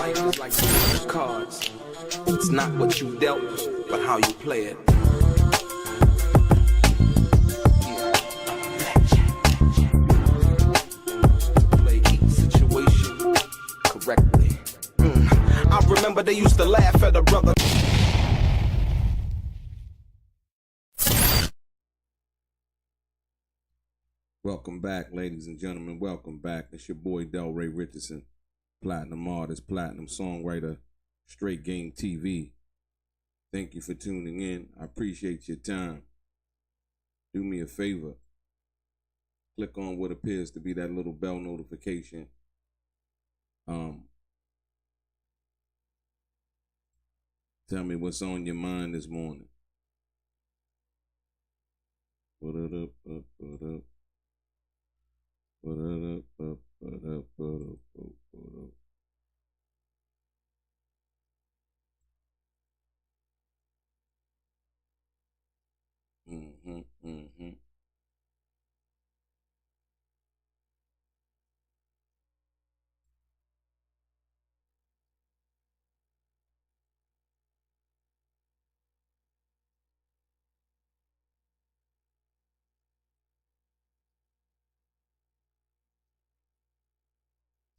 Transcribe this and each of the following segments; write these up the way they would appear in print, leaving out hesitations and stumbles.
Life is like those cards. It's not what you dealt, but how you play it. Play each situation correctly. I remember they used to laugh at a brother. Welcome back, ladies and gentlemen. Welcome back. It's your boy DELRAY Richardson, platinum artist, platinum songwriter, Straight Game TV. Thank you for tuning in. I appreciate your time. Do me a favor. Click on what appears to be that little bell notification. Tell me what's on your mind this morning. Put it up, put it up. Put it up, put it up, put it up, put it up.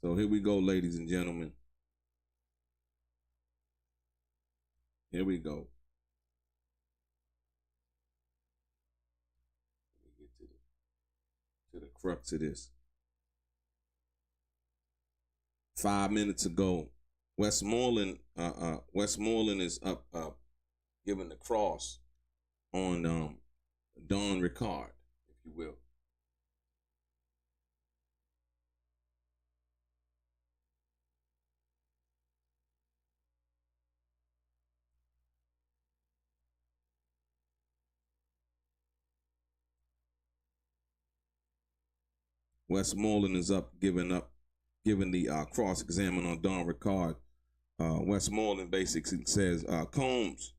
So here we go, ladies and gentlemen. Here we go. Let me get to the crux of this. 5 minutes ago, Westmoreland is up giving the cross on Don Ricard, if you will. Westmoreland is up giving the cross-examine on Don Ricard. Westmoreland basically says, Combs,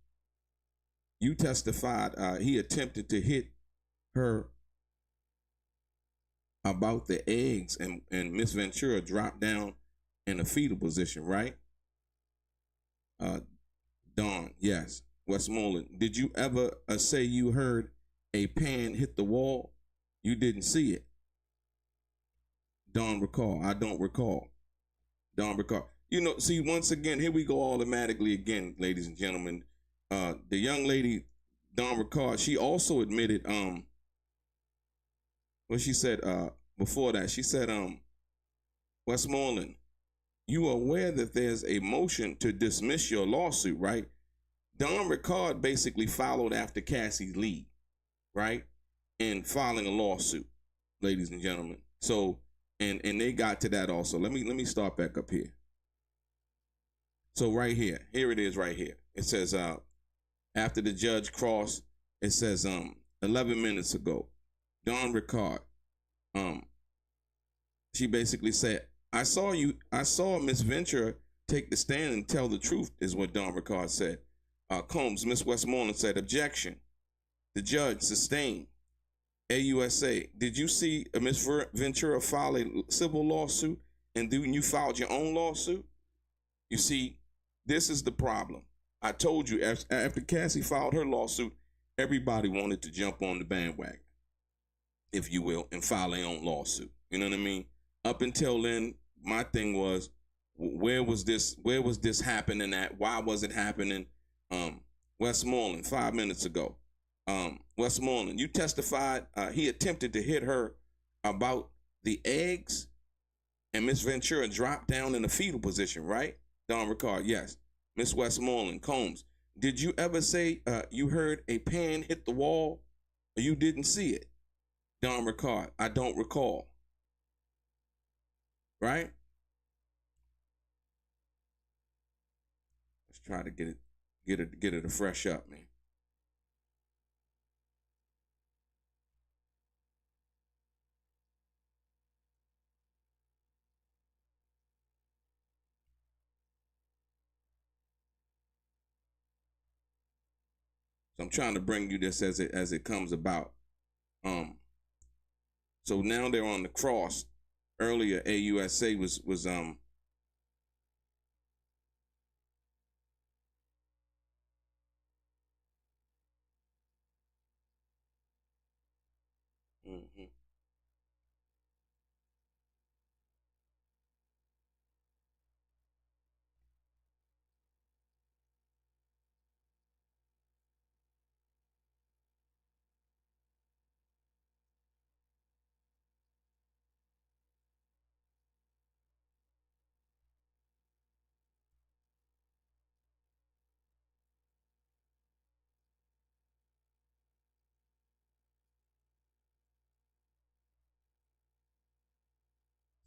you testified he attempted to hit her about the eggs and Miss Ventura dropped down in a fetal position, right? Don, yes. Westmoreland, did you ever say you heard a pan hit the wall? You didn't see it. Don recall. I don't recall. Don recall. You know, see, once again, here we go automatically again, ladies and gentlemen. The young lady, Don Ricard, she also admitted, what she said before that, she said, Westmoreland, you are aware that there's a motion to dismiss your lawsuit, right? Don Ricard basically followed after Cassie's lead, right? In filing a lawsuit, ladies and gentlemen. So, and they got to that also. Let me start back up here. So right here it is right here. It says after the judge crossed, it says 11 minutes ago, Don Ricard, she basically said, I saw Miss Ventura take the stand and tell the truth, is what Don Ricard said. Combs, Miss Westmoreland said, objection. The judge sustained. AUSA, did you see Miss Ventura file a civil lawsuit and then you filed your own lawsuit? You see, this is the problem. I told you after Cassie filed her lawsuit, everybody wanted to jump on the bandwagon, if you will, and file their own lawsuit. You know what I mean? Up until then, my thing was, where was this happening at? Why was it happening? Westmoreland, 5 minutes ago. Westmoreland, you testified he attempted to hit her about the eggs and Miss Ventura dropped down in a fetal position, right? Don Ricard, yes. Miss Westmoreland, Combs, did you ever say you heard a pan hit the wall or you didn't see it? Don Ricard, I don't recall. Right? Let's try to get it to fresh up, man. So I'm trying to bring you this as it comes about. So now they're on the cross. Earlier, AUSA was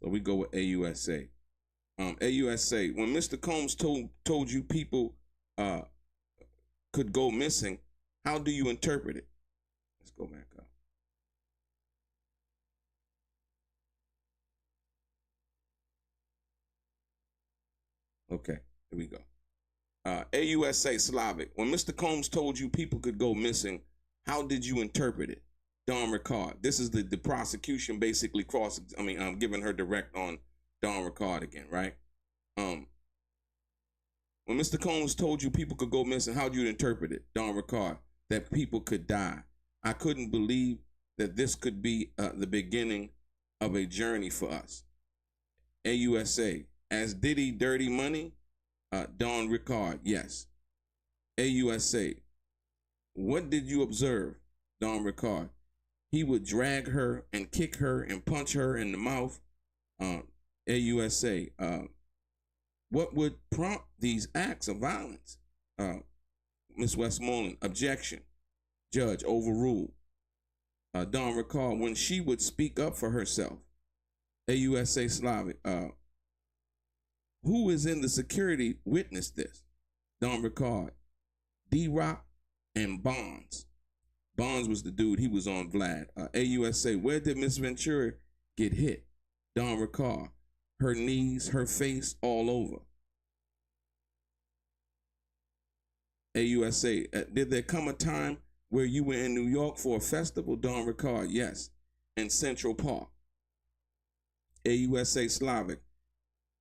So we go with AUSA. AUSA, when Mr. Combs told you people could go missing, how do you interpret it? Let's go back up. Okay, here we go. AUSA Slavic, when Mr. Combs told you people could go missing, how did you interpret it? Don Ricard. This is the prosecution basically I'm giving her direct on Don Ricard again, right? When Mr. Combs told you people could go missing, how do you interpret it? Don Ricard, that people could die. I couldn't believe that this could be the beginning of a journey for us. AUSA, as Diddy dirty money, Don Ricard, yes. AUSA, what did you observe, Don Ricard? He would drag her and kick her and punch her in the mouth. AUSA, what would prompt these acts of violence? Ms. Westmoreland, objection. Judge, overruled. Don Ricard, when she would speak up for herself. AUSA Slavic, who is in the security witnessed this? Don Ricard, D-Rock, and Bonds. Bonds was the dude, he was on Vlad. AUSA, where did Miss Ventura get hit? Don Ricard, her knees, her face, all over. AUSA, did there come a time where you were in New York for a festival? Don Ricard, yes, in Central Park. AUSA Slavic,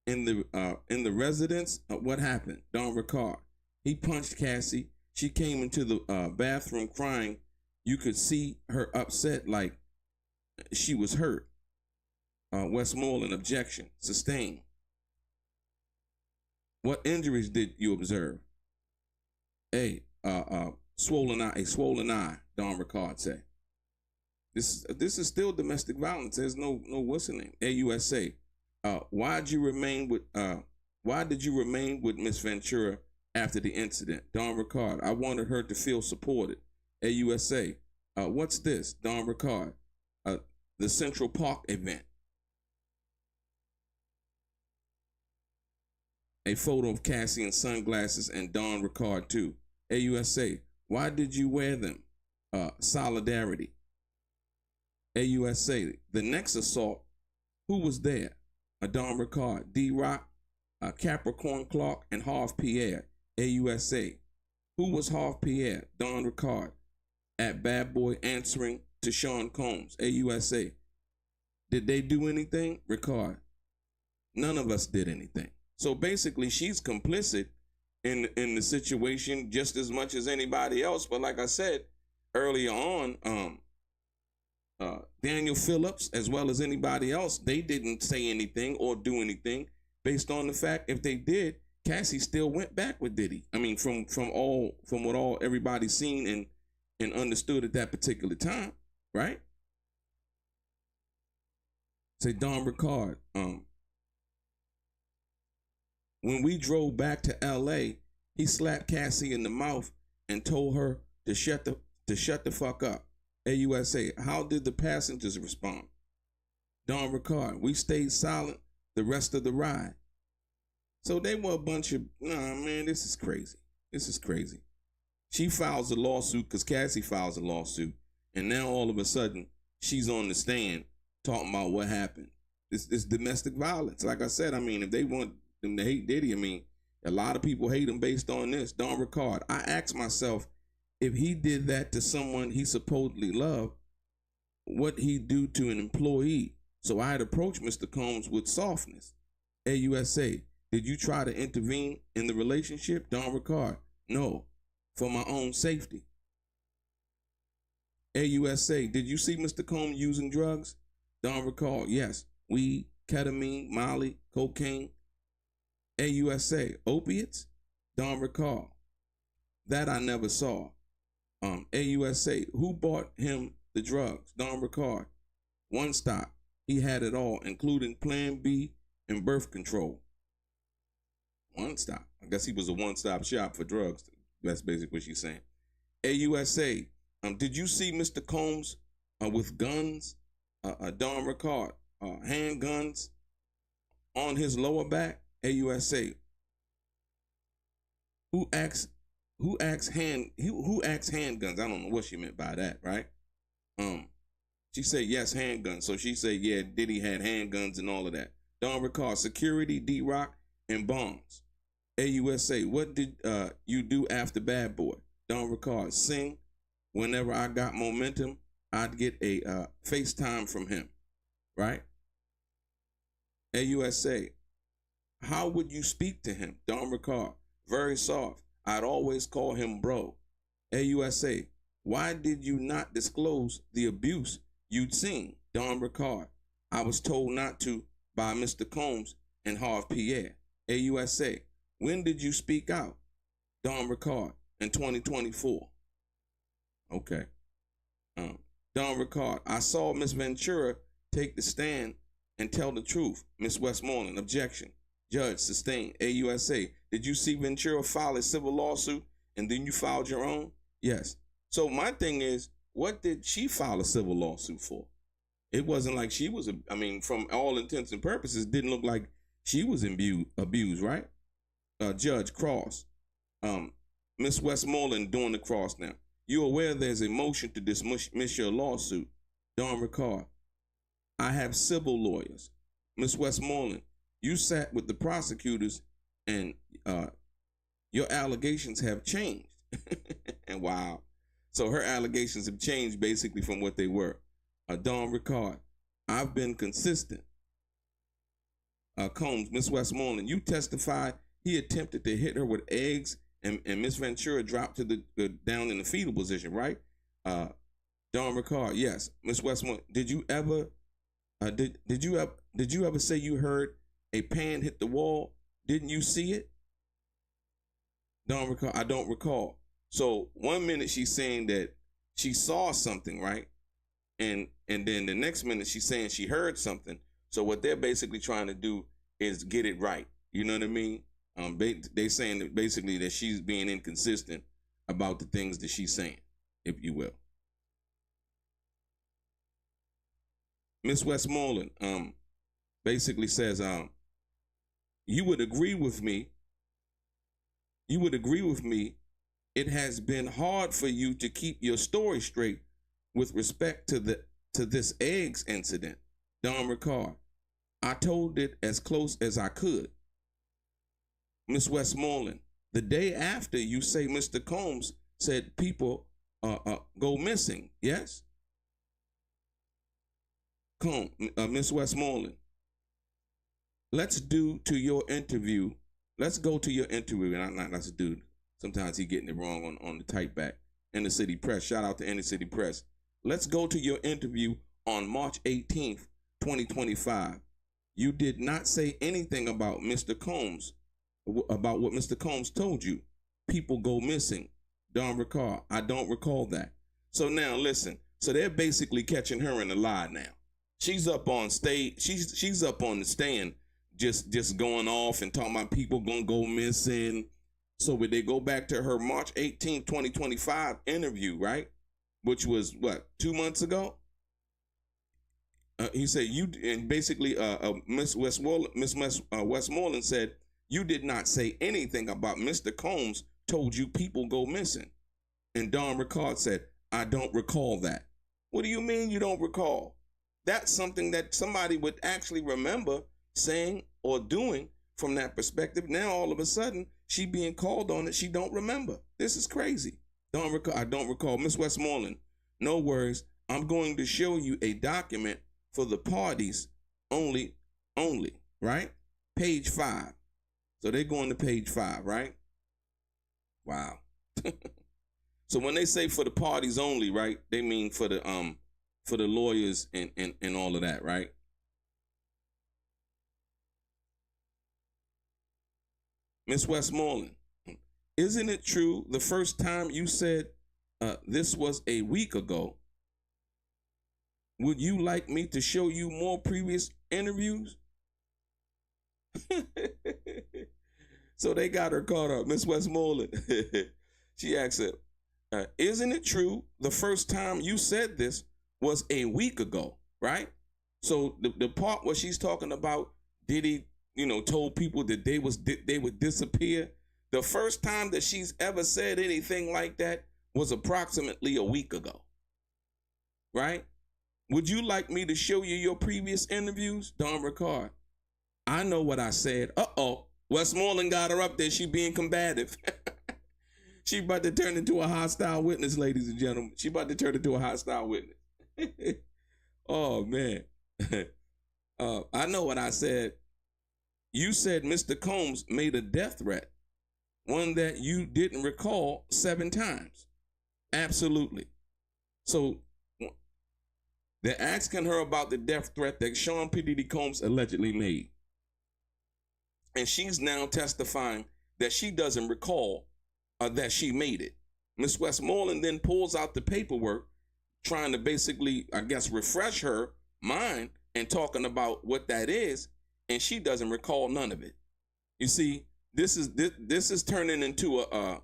in the residence, what happened? Don Ricard, he punched Cassie. She came into the bathroom crying. You could see her upset, like she was hurt. Westmoreland, objection, sustained. What injuries did you observe? A swollen eye, Don Ricard said. This is still domestic violence. There's no what's the name? AUSA. Why did you remain with Miss Ventura after the incident? Don Ricard, I wanted her to feel supported. AUSA, what's this? Don Ricard, the Central Park event. A photo of Cassie in sunglasses and Don Ricard too. AUSA, why did you wear them? Solidarity. AUSA, the next assault, who was there? Don Ricard, D-Rock, Capricorn Clark, and Harv Pierre. AUSA, who was Harv Pierre? Don Ricard, at Bad Boy answering to Sean Combs. AUSA, did they do anything? Ricard, none of us did anything. So basically, she's complicit in the situation just as much as anybody else. But like I said earlier on, Daniel Phillips, as well as anybody else, they didn't say anything or do anything based on the fact if they did, Cassie still went back with Diddy. I mean, from what everybody seen and understood at that particular time, right? Say Don Ricard, when we drove back to LA, he slapped Cassie in the mouth and told her to shut the fuck up. AUSA, how did the passengers respond? Don Ricard, we stayed silent the rest of the ride. So they were a bunch of, this is crazy. This is crazy. She files a lawsuit because Cassie files a lawsuit. And now all of a sudden, she's on the stand talking about what happened. It's domestic violence. Like I said, if they want them to hate Diddy, a lot of people hate him based on this. Don Ricard, I asked myself, if he did that to someone he supposedly loved, what he'd do to an employee. So I had approached Mr. Combs with softness. AUSA, did you try to intervene in the relationship? Don Ricard, no, for my own safety. AUSA, did you see Mr. Combs using drugs? Don Ricard, yes, weed, ketamine, Molly, cocaine. AUSA, opiates? Don Ricard, that I never saw. AUSA, who bought him the drugs? Don Ricard, one stop. He had it all, including Plan B and birth control. One stop. I guess he was a one-stop shop for drugs. That's basically what she's saying. AUSA, did you see Mr. Combs with guns? Don Ricard, handguns? on his lower back, AUSA. Who acts handguns? I don't know what she meant by that, right? She said yes, handguns. So she said, yeah, Diddy had handguns and all of that. Don Ricard, security, D-Rock, and bombs. AUSA, what did you do after Bad Boy? Don Ricard, sing. Whenever I got momentum, I'd get a FaceTime from him, right? AUSA, how would you speak to him? Don Ricard, very soft. I'd always call him bro. AUSA, why did you not disclose the abuse you'd seen? Don Ricard, I was told not to by Mr. Combs and Harv Pierre. AUSA, when did you speak out? Don Ricard, in 2024. Okay. Don Ricard, I saw Miss Ventura take the stand and tell the truth. Miss Westmoreland, objection. Judge, sustained. AUSA, did you see Ventura file a civil lawsuit and then you filed your own? Yes. So my thing is, what did she file a civil lawsuit for? It wasn't like she was, from all intents and purposes, didn't look like she was abused, right? Judge Cross, Miss Westmoreland doing the cross now. You aware there's a motion to dismiss your lawsuit? Don Ricard, I have civil lawyers. Miss Westmoreland, you sat with the prosecutors and your allegations have changed. And wow. So her allegations have changed basically from what they were. Don Ricard, I've been consistent. Combs, Miss Westmoreland, you testified he attempted to hit her with eggs and Miss Ventura dropped to the down in the fetal position, right? Don Ricard, yes. Miss Westmoreland, did you ever say you heard a pan hit the wall? Didn't you see it? Don Ricard, I don't recall. So 1 minute she's saying that she saw something, right? And then the next minute she's saying she heard something. So what they're basically trying to do is get it right. You know what I mean? They saying that basically that she's being inconsistent about the things that she's saying, if you will. Miss Westmoreland basically says, you would agree with me. It has been hard for you to keep your story straight with respect to this eggs incident. Don Ricard, I told it as close as I could. Miss Westmoreland, the day after you say Mr. Combs said people go missing, yes? Miss Westmoreland, let's go to your interview. And let's do. Sometimes he getting it wrong on the type back. Inner City Press. Shout out to Inner City Press. Let's go to your interview on March 18th, 2025. You did not say anything about Mr. Combs, about what Mr. Combs told you. People go missing. Don Ricard, I don't recall that. So now listen. So they're basically catching her in a lie now. She's up on stage. She's up on the stand, just going off and talking about people gonna go missing. So when they go back to her March 18, 2025 interview, right? Which was what, 2 months ago? He said and basically Miss Westmoreland said, you did not say anything about Mr. Combs told you people go missing. And Don Ricard said, I don't recall that. What do you mean you don't recall? That's something that somebody would actually remember saying or doing from that perspective. Now, all of a sudden, she being called on it, she don't remember. This is crazy. I don't recall. Miss Westmoreland, no worries. I'm going to show you a document for the parties only, right? Page 5. So they're going to page 5, right? Wow. So when they say for the parties only, right, they mean for the lawyers and all of that, right? Miss Westmoreland, isn't it true the first time you said this was a week ago? Would you like me to show you more previous interviews? So they got her caught up. Miss Westmoreland, she asked her, isn't it true the first time you said this was a week ago, right? So the part where she's talking about Diddy told people that they would disappear. The first time that she's ever said anything like that was approximately a week ago. Right? Would you like me to show you your previous interviews, Don Ricard? I know what I said. Westmoreland got her up there. She being combative. She about to turn into a hostile witness, ladies and gentlemen. She about to turn into a hostile witness. Oh, man. I know what I said. You said Mr. Combs made a death threat, one that you didn't recall 7 times. Absolutely. So they're asking her about the death threat that Sean P. Diddy Combs allegedly made. And she's now testifying that she doesn't recall that she made it. Miss Westmoreland then pulls out the paperwork, trying to basically, I guess, refresh her mind and talking about what that is, and she doesn't recall none of it. You see, this is turning into a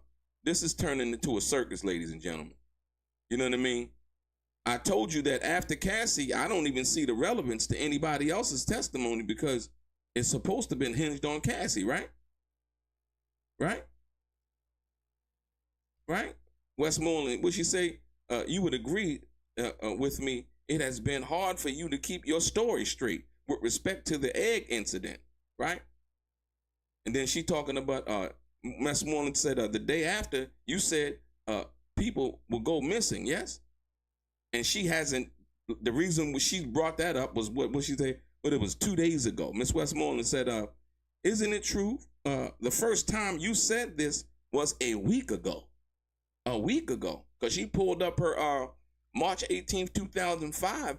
circus, ladies and gentlemen. You know what I mean? I told you that after Cassie, I don't even see the relevance to anybody else's testimony because it's supposed to have been hinged on Cassie, right? Right? Right? Westmoreland, would she say, you would agree with me, it has been hard for you to keep your story straight with respect to the egg incident, right? And then she talking about, Westmoreland said the day after, you said people will go missing, yes? And she hasn't, the reason she brought that up was what she said, but it was 2 days ago. Miss Westmoreland said, isn't it true? The first time you said this was a week ago. A week ago. Because she pulled up her March 18th, 2005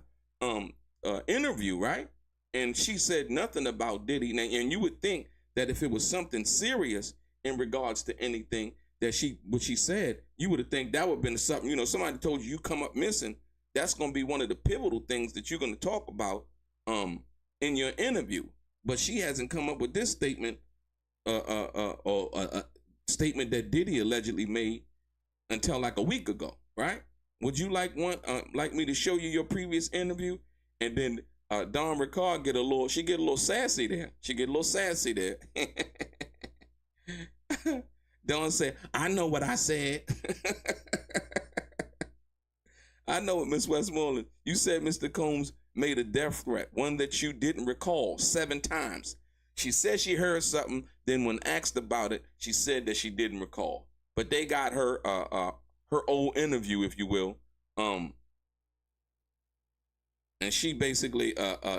interview, right? And she said nothing about Diddy. And you would think that if it was something serious in regards to anything that what she said, you would have think that would have been something, somebody told you come up missing. That's going to be one of the pivotal things that you're going to talk about in your interview. But she hasn't come up with this statement or a statement that Diddy allegedly made until like a week ago, right? Would you like me to show you your previous interview? And then Don Ricard get a little sassy there. She get a little sassy there. Don said, I know what I said. I know it, Miss Westmoreland. You said Mr. Combs made a death threat, one that you didn't recall 7 times. She said she heard something. Then when asked about it, she said that she didn't recall. But they got her old interview, if you will. And she basically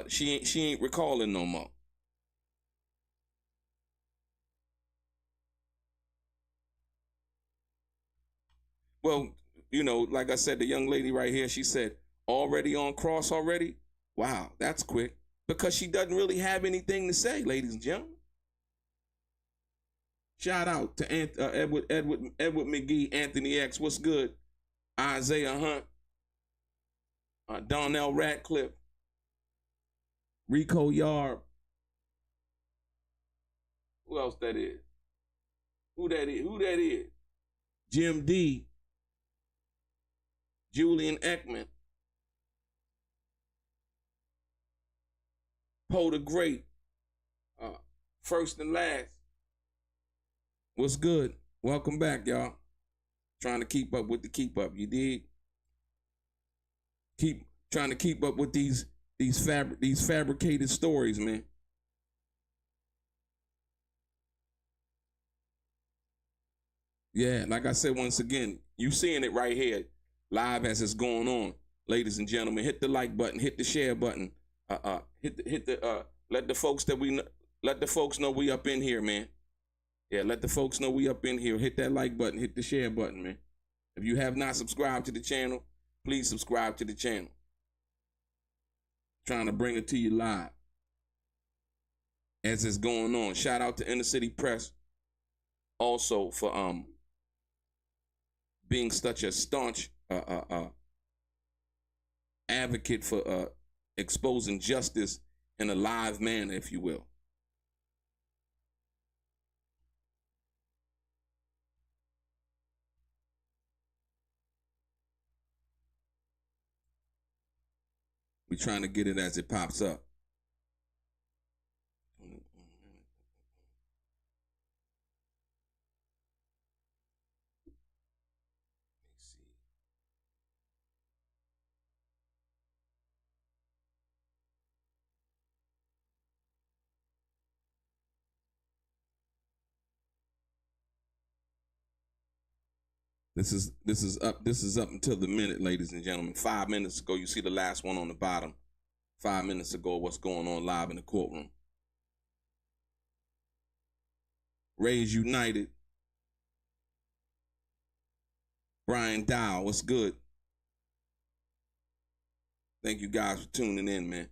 she ain't recalling no more. Well, like I said, the young lady right here, she said, already on cross already? Wow, that's quick. Because she doesn't really have anything to say, ladies and gentlemen. Shout out to Edward McGee, Anthony X. What's good? Isaiah Hunt, Donnell Radcliffe, Rico Yard. Who else that is? Who that is? Jim D. Julian Ekman. Poe the Great. First and last. What's good? Welcome back, y'all. Trying to keep up with the keep up. You dig? Trying to keep up with these fabricated stories, man. Yeah, like I said once again, you seeing it right here, live as it's going on, ladies and gentlemen. Hit the like button, hit the share button. Let the folks know we up in here, man. Yeah, let the folks know we up in here. Hit that like button, hit the share button, man. If you have not subscribed to the channel, please subscribe to the channel. Trying to bring it to you live as it's going on. Shout out to Inner City Press also for being such a staunch advocate for exposing justice in a live manner, if you will. We're trying to get it as it pops up. This is up until the minute, ladies and gentlemen. 5 minutes ago, you see the last one on the bottom. 5 minutes ago, what's going on live in the courtroom. Rays United. Brian Dow, what's good? Thank you guys for tuning in, man.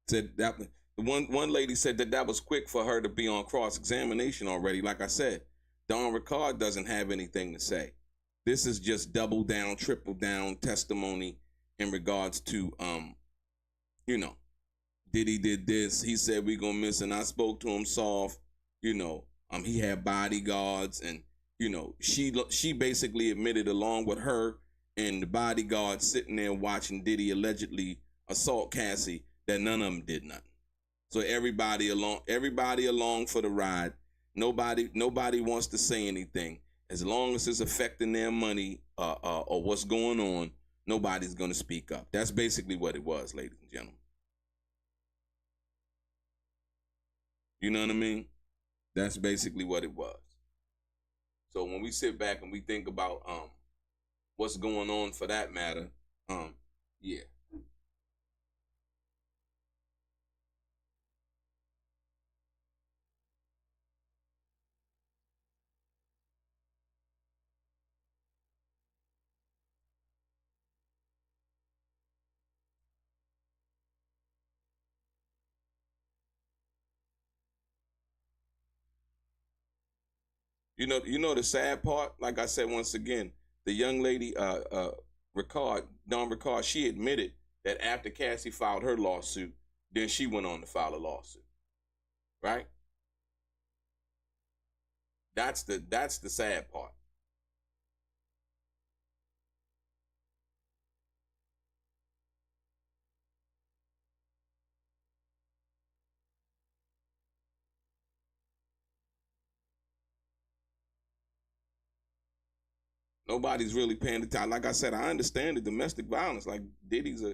Said that one lady said that was quick for her to be on cross-examination already. Like I said, Don Ricard doesn't have anything to say. This is just double down, triple down testimony in regards to Diddy did this. He said we gonna miss, and I spoke to him soft. He had bodyguards, and she basically admitted, along with her and the bodyguard sitting there watching Diddy allegedly assault Cassie, that none of them did nothing. So everybody along for the ride. Nobody wants to say anything. As long as it's affecting their money or what's going on, nobody's going to speak up. That's basically what it was, ladies and gentlemen. You know what I mean? That's basically what it was. So when we sit back and we think about what's going on for that matter, yeah. You know the sad part, like I said once again, the young lady, Don Ricard, she admitted that after Cassie filed her lawsuit, then she went on to file a lawsuit. Right? That's the sad part. Nobody's really paying attention. Like I said, I understand the domestic violence. Like Diddy's a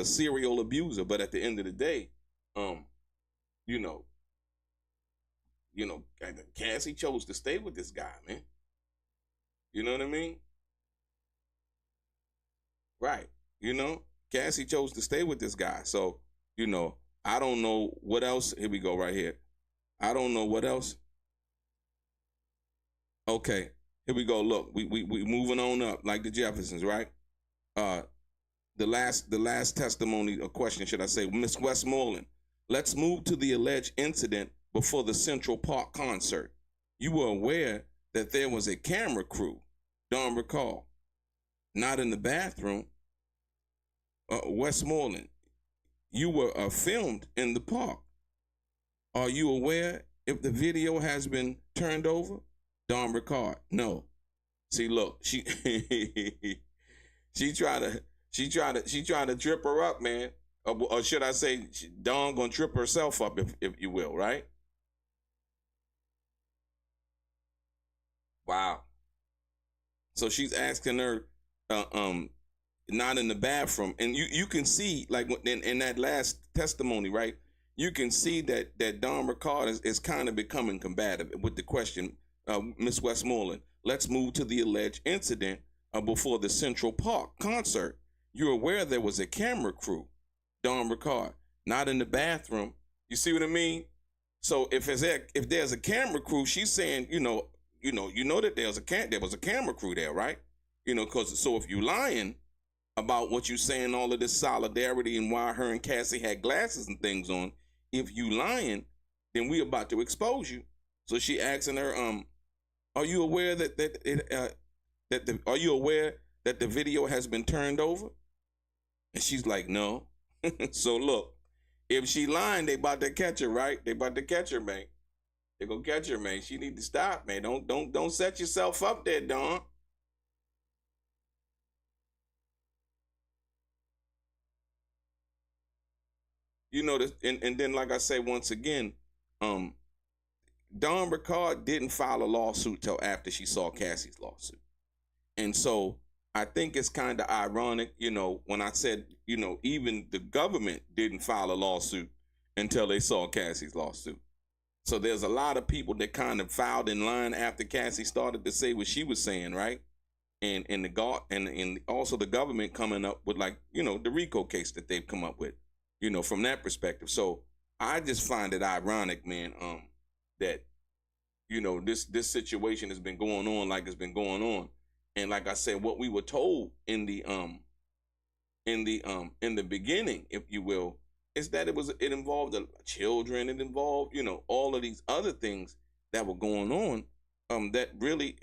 serial abuser, but at the end of the day, Cassie chose to stay with this guy, man. You know what I mean? Right. Cassie chose to stay with this guy. So, I don't know what else. Here we go right here. I don't know what else. Okay. Here we go. Look, we moving on up like the Jeffersons, right? The last testimony or question, should I say, Miss Westmoreland. Let's move to the alleged incident before the Central Park concert. You were aware that there was a camera crew, don't recall, not in the bathroom. Westmoreland, you were filmed in the park. Are you aware if the video has been turned over? Don Ricard, no. See, look, she tried to trip her up, man. Or should I say, Dawn gonna trip herself up, if you will, right? Wow. So she's asking her, not in the bathroom, and you can see, like in that last testimony, right? You can see that Don Ricard is kind of becoming combative with the question. Miss Westmoreland, let's move to the alleged incident before the Central Park concert. You're aware there was a camera crew, Don Ricard, not in the bathroom. You see what I mean? So if there's a camera crew, she's saying, you know that there was a camera crew there, right? Because so if you lying about what you saying, all of this solidarity and why her and Cassie had glasses and things on, if you lying, then we about to expose you. So she asking her, are you aware that the video has been turned over? And she's like, no. So look, if she lying, they about to catch her, right? They about to catch her, man. They gonna catch her, man. She need to stop, man. Don't set yourself up there, Dawn. And then like I say once again, Don Ricard didn't file a lawsuit till after she saw Cassie's lawsuit. And so I think it's kind of ironic, when I said, even the government didn't file a lawsuit until they saw Cassie's lawsuit. So there's a lot of people that kind of filed in line after Cassie started to say what she was saying, right? And also the government coming up with, like, the RICO case that they've come up with, from that perspective. So I just find it ironic, man, that this situation has been going on like it's been going on. And like I said, what we were told in the beginning, if you will, is that it involved the children, it involved, all of these other things that were going on, that really,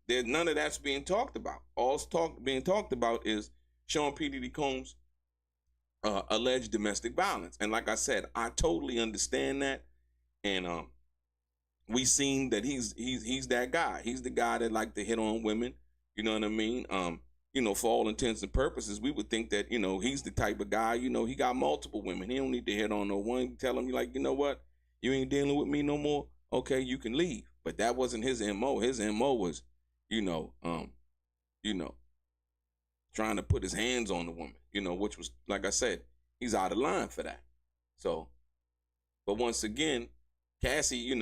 there's none of that's being talked about. All's being talked about is Sean P. Diddy Combs' alleged domestic violence. And like I said, I totally understand that. And we seen that he's that guy. He's the guy that like to hit on women. You know what I mean? For all intents and purposes, we would think that, he's the type of guy, he got multiple women. He don't need to hit on no one. Tell him, like, you know what? You ain't dealing with me no more. Okay, you can leave. But that wasn't his MO. His MO was, trying to put his hands on the woman, which was, like I said, he's out of line for that. So, but once again, Cassie,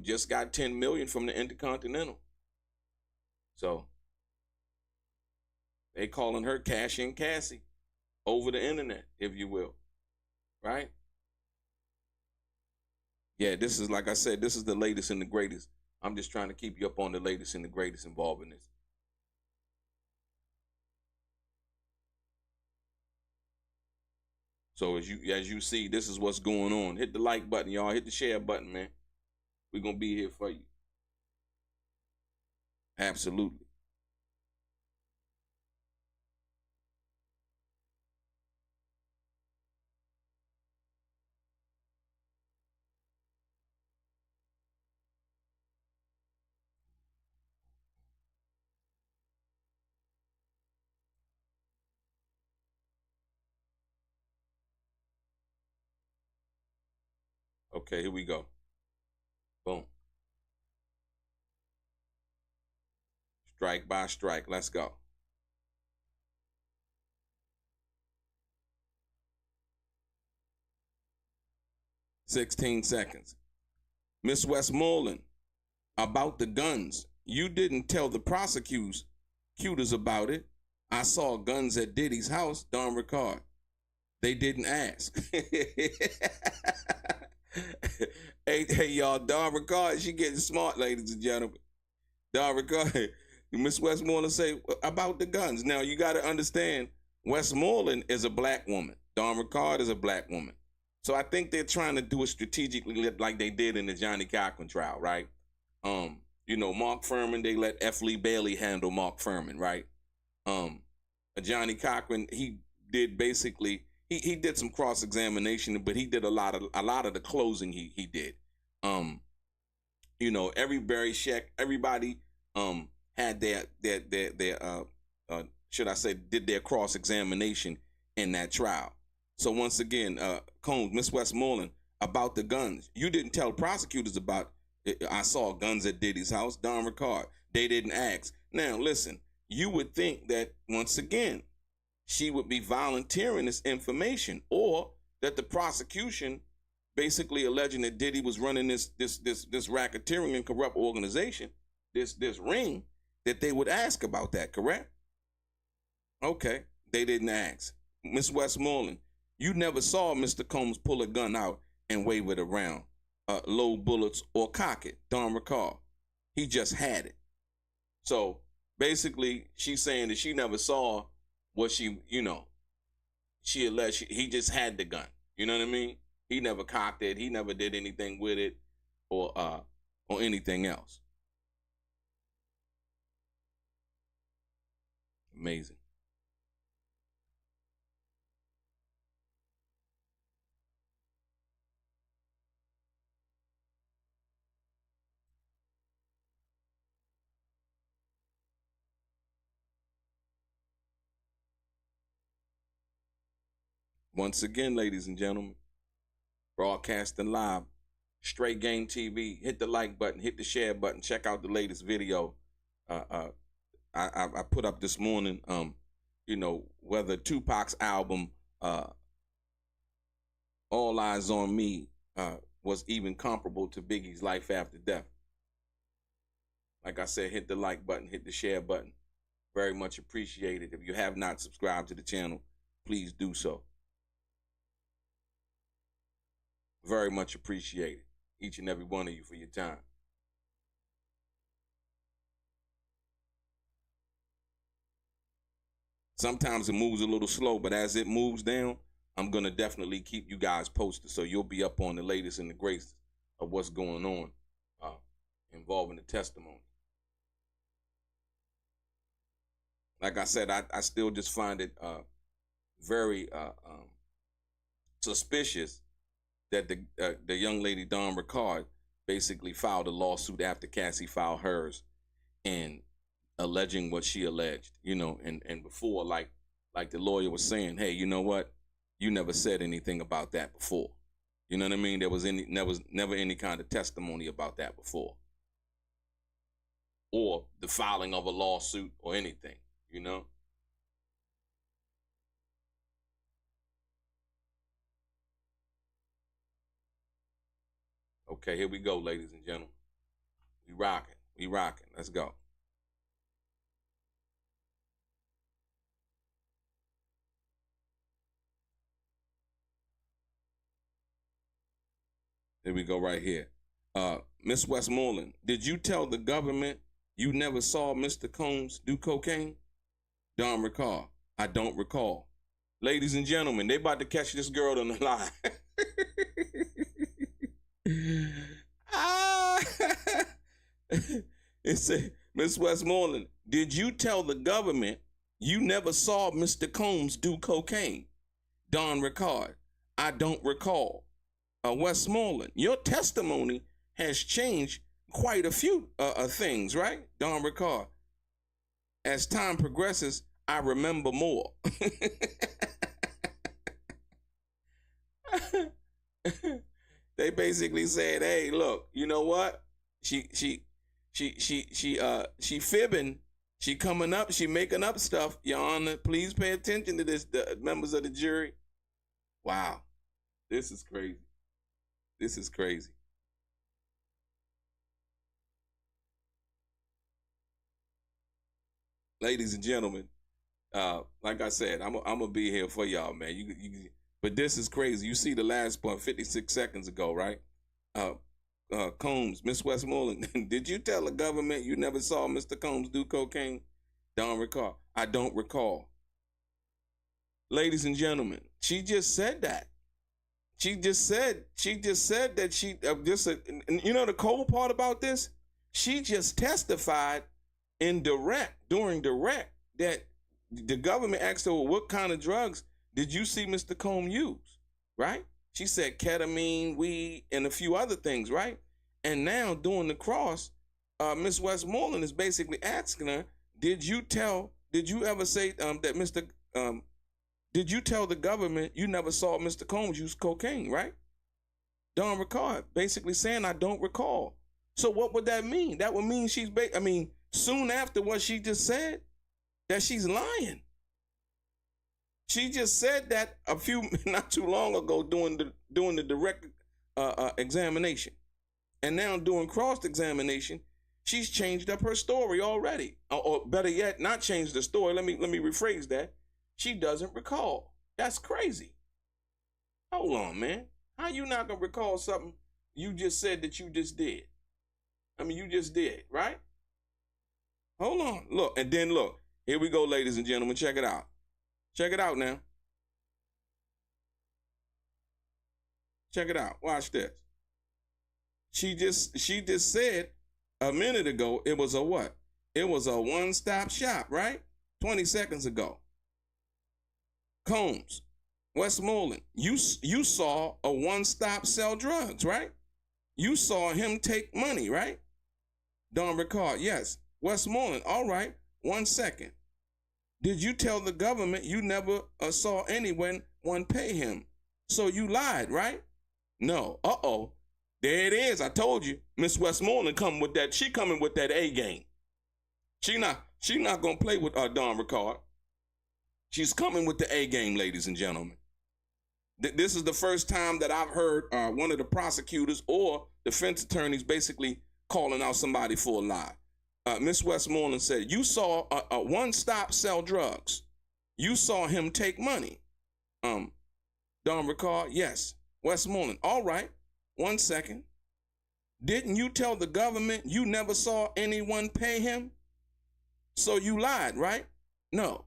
just got $10 million from the Intercontinental. So they calling her Cash In Cassie over the internet, if you will. Right? Yeah, this is, like I said, this is the latest and the greatest. I'm just trying to keep you up on the latest and the greatest involved in this. So as you see, this is what's going on. Hit the like button, y'all. Hit the share button, man. We're going to be here for you. Absolutely. Okay, here we go. Boom. Strike by strike. Let's go. "16 seconds. Miss Westmoreland, about the guns. You didn't tell the prosecutors about it. I saw guns at Diddy's house, Don Ricard. They didn't ask." Hey, y'all, Don Ricard, she getting smart, ladies and gentlemen. Don Ricard, Miss Westmoreland say about the guns. Now, you got to understand, Westmoreland is a black woman. Don Ricard is a black woman. So I think they're trying to do it strategically like they did in the Johnny Cochran trial, right? Mark Furman, they let F. Lee Bailey handle Mark Furman, right? Johnny Cochran, he did basically, he did some cross-examination, but he did a lot of the closing he did. Everybody had their should I say, did their cross-examination in that trial. So once again, Combs, Miss Westmoreland, about the guns. You didn't tell prosecutors about it. I saw guns at Diddy's house, Don Ricard. They didn't ask. Now, listen, you would think that, once again, she would be volunteering this information, or that the prosecution basically alleging that Diddy was running this racketeering and corrupt organization, this ring, that they would ask about that, correct? Okay, they didn't ask. Miss Westmoreland, you never saw Mr. Combs pull a gun out and wave it around, load bullets or cock it, Don Ricard. He just had it. So basically, she's saying that she never saw what she alleged. He just had the gun. You know what I mean? He never cocked it. He never did anything with it, or anything else. Amazing. Once again, ladies and gentlemen, broadcasting live, Straight Game TV. Hit the like button, hit the share button, check out the latest video. I put up this morning, whether Tupac's album, All Eyes on Me, was even comparable to Biggie's Life After Death. Like I said, hit the like button, hit the share button. Very much appreciated. If you have not subscribed to the channel, please do so. Very much appreciated. Each and every one of you for your time. Sometimes it moves a little slow, but as it moves down, I'm going to definitely keep you guys posted, so you'll be up on the latest and the greatest of what's going on involving the testimony. Like I said, I still just find it very suspicious that the young lady, Dawn Ricard, basically filed a lawsuit after Cassie filed hers and alleging what she alleged, and before, like the lawyer was saying, hey, you know what? You never said anything about that before. You know what I mean? There was never any kind of testimony about that before. Or the filing of a lawsuit or anything, Okay, here we go, ladies and gentlemen. We rocking. Let's go. Here we go right here. Miss Westmoreland, did you tell the government you never saw Mr. Combs do cocaine? Don't recall. I don't recall. Ladies and gentlemen, they about to catch this girl on the line. It said, Miss Westmoreland, did you tell the government you never saw Mr. Combs do cocaine? Don Ricard, I don't recall. Westmoreland, your testimony has changed quite a few things, right? Don Ricard, as time progresses, I remember more. They basically said, hey, look, you know what? She fibbing. She coming up. She making up stuff. Your Honor, please pay attention to this, the members of the jury. Wow. This is crazy. This is crazy. Ladies and gentlemen, like I said, I'm gonna be here for y'all, man. But this is crazy. You see the last part 56 seconds ago, right? Combs, Miss Westmoreland, did you tell the government you never saw Mr. Combs do cocaine? Don't recall. I don't recall. Ladies and gentlemen, she just said that. She just said that she the cold part about this? She just testified during direct that the government asked her, well, what kind of drugs did you see Mr. Combs use, right? She said ketamine, weed, and a few other things, right? And now doing the cross, Miss Westmoreland is basically asking her, did you ever say did you tell the government you never saw Mr. Combs use cocaine, right? Don Ricard basically saying, I don't recall. So what would that mean? That would mean soon after what she just said, that she's lying. She just said that not too long ago doing the direct examination. And now doing cross-examination, she's changed up her story already. Or better yet, not changed the story. Let me rephrase that. She doesn't recall. That's crazy. Hold on, man. How you not gonna recall something you just said that you just did? You just did, right? Hold on. Look, and then look. Here we go, ladies and gentlemen. Check it out. Check it out now. Check it out. Watch this. She just said a minute ago it was a what? It was a one-stop shop, right? 20 seconds ago. Combs, Westmoreland, you saw a one-stop sell drugs, right? You saw him take money, right? Don Ricard, yes. Westmoreland, all right. 1 second. Did you tell the government you never saw anyone pay him? So you lied, right? No. Uh-oh. There it is. I told you. Miss Westmoreland coming with that. She coming with that A game. She's not gonna play with Don Ricard. She's coming with the A game, ladies and gentlemen. This is the first time that I've heard one of the prosecutors or defense attorneys basically calling out somebody for a lie. Miss Westmoreland said, you saw a one-stop sell drugs. You saw him take money. Don Ricard, yes. Westmoreland, all right. 1 second. Didn't you tell the government you never saw anyone pay him? So you lied, right? No.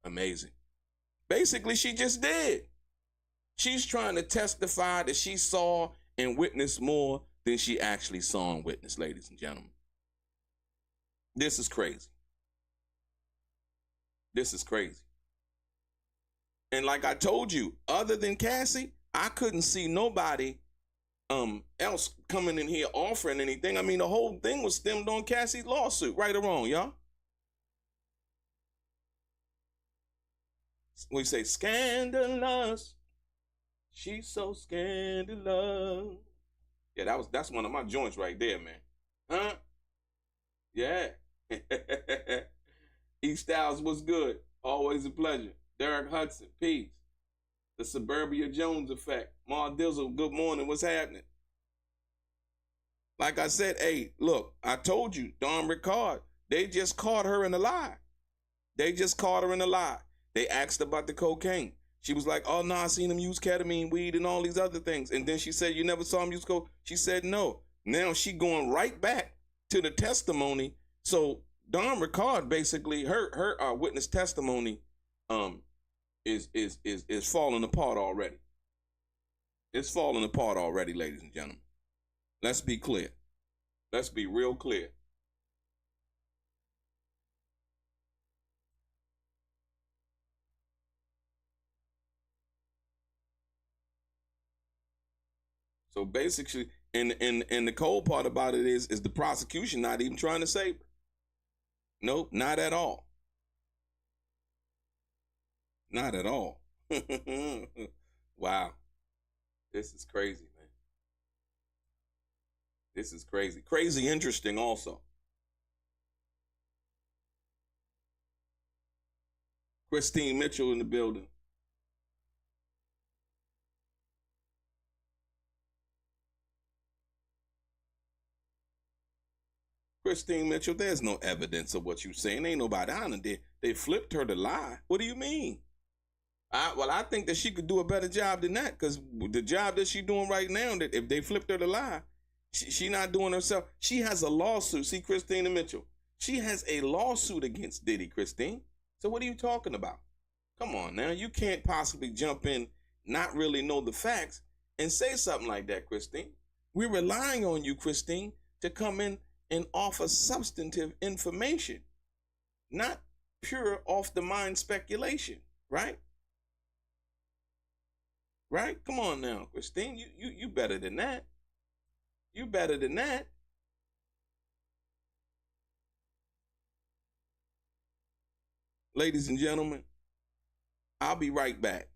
Amazing. Basically, she just did. She's trying to testify that she saw and witnessed more than she actually saw and witnessed, ladies and gentlemen. This is crazy. This is crazy. And like I told you, other than Cassie, I couldn't see nobody else coming in here offering anything. I mean, the whole thing was stemmed on Cassie's lawsuit, right or wrong, y'all? We say scandalous. She's so scandalous. Yeah, that's one of my joints right there, man. Huh? Yeah. E Styles, what's good? Always a pleasure. Derek Hudson, peace. The Suburbia Jones effect. Ma Dizzle, good morning. What's happening? Like I said, hey, look, I told you, Don Ricard, they just caught her in a lie. They just caught her in a lie. They asked about the cocaine. She was like, oh, no, I seen him use ketamine, weed, and all these other things. And then she said, you never saw him use coke? She said, no. Now she going right back to the testimony. So Don Ricard, basically, her witness testimony is falling apart already. It's falling apart already, ladies and gentlemen. Let's be clear. Let's be real clear. So basically, and the cold part about it is the prosecution not even trying to save her. Nope, not at all. Not at all. Wow. This is crazy, man. This is crazy. Crazy interesting also. Christine Mitchell in the building. Christine Mitchell, there's no evidence of what you're saying. Ain't nobody on it. They flipped her to lie. What do you mean? I think that she could do a better job than that, because the job that she's doing right now, that if they flipped her to lie, she not doing herself. She has a lawsuit. See, Christina Mitchell, she has a lawsuit against Diddy, Christine. So what are you talking about? Come on now. You can't possibly jump in, not really know the facts, and say something like that, Christine. We're relying on you, Christine, to come in and offer substantive information, not pure off the mind speculation, right? Right? Come on now, Christine. You better than that. You better than that. Ladies and gentlemen, I'll be right back.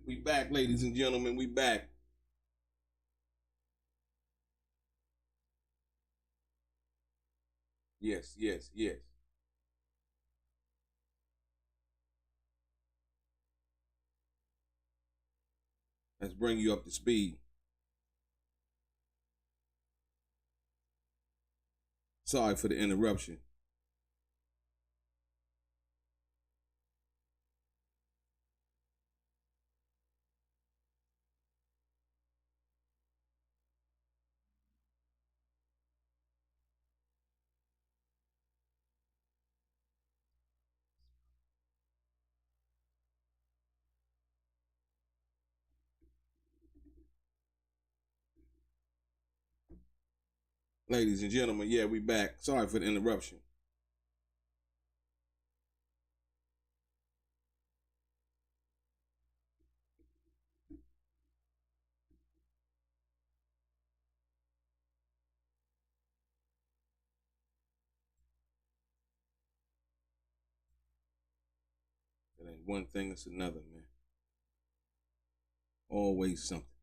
We back, ladies and gentlemen. We back. Yes, yes, yes. Let's bring you up to speed. Sorry for the interruption. Ladies and gentlemen, yeah, we back. Sorry for the interruption. It ain't one thing, it's another, man. Always something.